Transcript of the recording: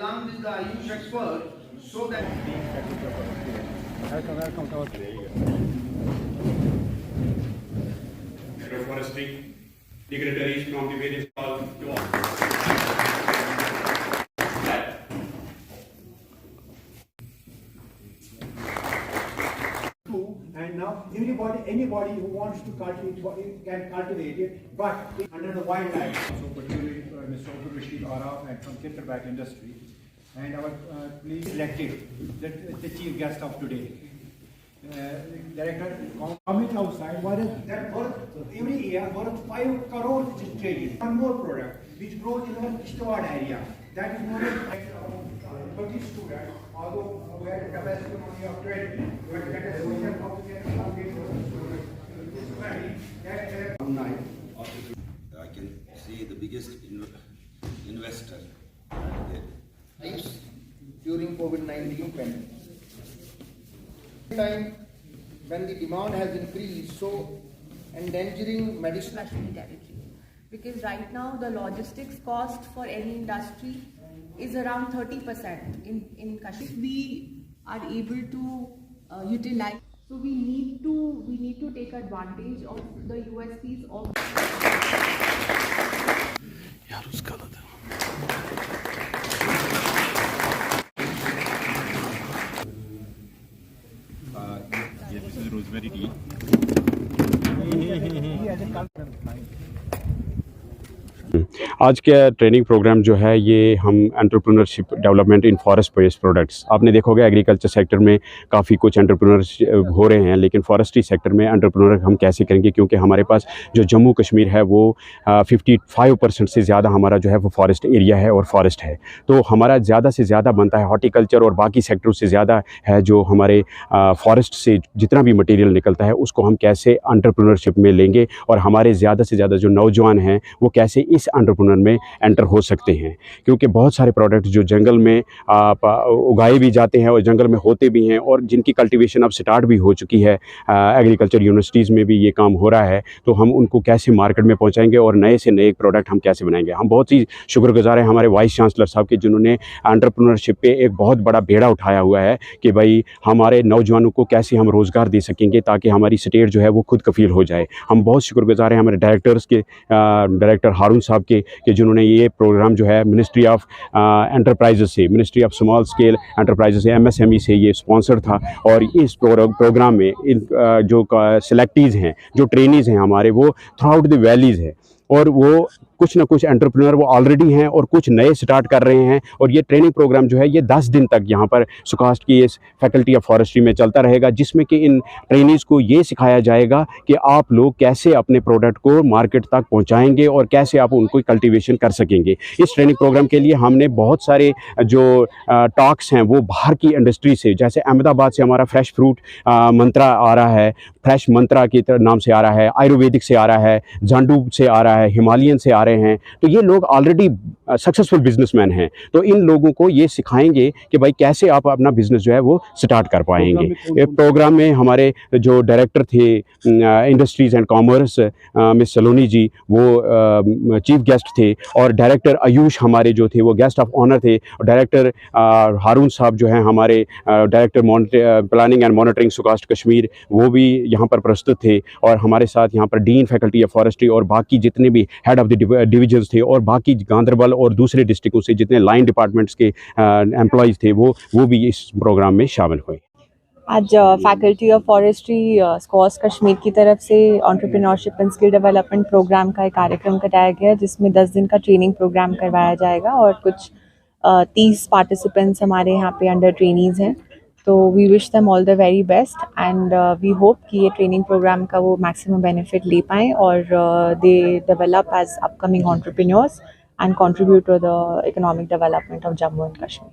along with the Ayush expert so that Agroforestry dignitaries from the various calls to all. And now anybody who wants to cultivate can cultivate it, but under the wildlife. So particularly Mr. Abdul Rashid Araf and from Chitterback Industry, and our please elected the chief guest of today. Director, comment outside, what is that worth every year worth 5 crores which is traded. One more product which grows in our Kishtawad area. That is more than 30 students, although we had a capacity only of 20. But that is social I can see the biggest investor during COVID-19 pandemic. Time when the demand has increased, so endangering medicinal territory, because right now the logistics cost for any industry is around 30% in Kashmir. We are able to utilize, so we need to take advantage of the USPs of this is rosemary tea. आज का training programme जो है ये हम entrepreneurship development in forest based products, आपने देखोगे agriculture sector में काफ़ी कुछ एंटरप्रेन्योर हो रहे हैं, लेकिन फॉरेस्ट्री सेक्टर में एंटरप्रेन्योर हम कैसे करेंगे, क्योंकि हमारे पास जो जम्मू कश्मीर है वो 55% से ज़्यादा हमारा जो है वो फॉरेस्ट एरिया है और फॉरेस्ट है। तो हमारा ज़्यादा से ज़्यादा बनता है हॉर्टिकल्चर और बाकी सेक्टरों से ज़्यादा है जो हमारे फॉरेस्ट से जितना भी मटेरियल निकलता है उसको हम कैसे एंटरप्रेन्योरशिप में लेंगे और हमारे ज़्यादा से ज़्यादा जो नौजवान हैं वो कैसे इस एंटरप्रेन्योर में एंटर हो सकते हैं। क्योंकि बहुत सारे प्रोडक्ट जो जंगल में उगाए भी जाते हैं और जंगल में होते भी हैं और जिनकी कल्टीवेशन अब स्टार्ट भी हो चुकी है, एग्रीकल्चर यूनिवर्सिटीज़ में भी ये काम हो रहा है, तो हम उनको कैसे मार्केट में पहुंचाएंगे और नए से नए प्रोडक्ट हम कैसे बनाएंगे। हम बहुत ही शुक्रगुजार हैं हमारे वाइस चांसलर साहब के, जिन्होंने एंटरप्रेन्योरशिप पे एक बहुत बड़ा बेड़ा उठाया हुआ है कि भाई हमारे नौजवानों को कैसे हम रोज़गार दे सकेंगे ताकि हमारी स्टेट जो है वो खुद कफील हो जाए। हम बहुत शुक्रगुजार हैं हमारे डायरेक्टर्स के, डायरेक्टर हारून साहब के, कि जिन्होंने ये प्रोग्राम जो है मिनिस्ट्री ऑफ एंटरप्राइजेस से, ministry of small scale enterprises से, MSME से ये स्पॉन्सर था। और इस प्रोग्राम में इन जो सेलेक्टीज़ हैं, जो ट्रेनीज़ हैं हमारे, वो थ्रू आउट द वैलीज़ है और वो कुछ ना कुछ एंटरप्रेन्योर वो ऑलरेडी हैं और कुछ नए स्टार्ट कर रहे हैं। और ये ट्रेनिंग प्रोग्राम जो है ये 10 दिन तक यहाँ पर सुकास्ट की इस फैकल्टी ऑफ फॉरेस्ट्री में चलता रहेगा, जिसमें कि इन ट्रेनीज़ को ये सिखाया जाएगा कि आप लोग कैसे अपने प्रोडक्ट को मार्केट तक पहुँचाएंगे और कैसे आप उनको कल्टीवेशन कर सकेंगे। इस ट्रेनिंग प्रोग्राम के लिए हमने बहुत सारे जो टॉक्स हैं वो बाहर की इंडस्ट्री से, जैसे अहमदाबाद से हमारा फ्रेश फ्रूट मंत्रा आ रहा है, फ्रेश मंत्रा के नाम से आ रहा है, आयुर्वेदिक से आ रहा है, जांडू से आ रहा है, हिमालयन से आ रहे हैं। तो ये लोग ऑलरेडी सक्सेसफुल बिजनेसमैन हैं, तो इन लोगों को ये सिखाएंगे कि भाई कैसे आप अपना बिजनेस जो है वो स्टार्ट कर पाएंगे। प्रोग्राम में हमारे जो डायरेक्टर थे इंडस्ट्रीज़ एंड कॉमर्स मिस सलोनी जी, वो चीफ गेस्ट थे, और डायरेक्टर आयुष हमारे जो थे वो गेस्ट ऑफ ऑनर थे, और डायरेक्टर हारून साहब जो हैं हमारे director planning and monitoring SKUAST Kashmir, वो भी यहाँ पर प्रस्तुत थे। और हमारे साथ यहाँ पर डीन फैकल्टी ऑफ फॉरेस्ट्री और बाकी जितने भी हेड ऑफ द डिविजन्स थे और बाकी गांधरबल और दूसरे डिस्ट्रिक्टों से जितने लाइन डिपार्टमेंट्स के एम्प्लॉयज़ थे वो भी इस प्रोग्राम में शामिल हुए। आज faculty of forestry SKUAST Kashmir की तरफ से entrepreneurship and skill development programme का एक कार्यक्रम कराया गया, जिसमें 10 दिन का ट्रेनिंग प्रोग्राम करवाया जाएगा और कुछ 30 पार्टिसिपेंट्स हमारे यहाँ पे अंडर ट्रेनीज़ हैं। तो we wish them all the very best and we hope कि ये ट्रेनिंग प्रोग्राम का वो मैक्सिमम बेनिफिट ले पाएँ और they develop as upcoming entrepreneurs and contribute to the economic development of Jammu and Kashmir.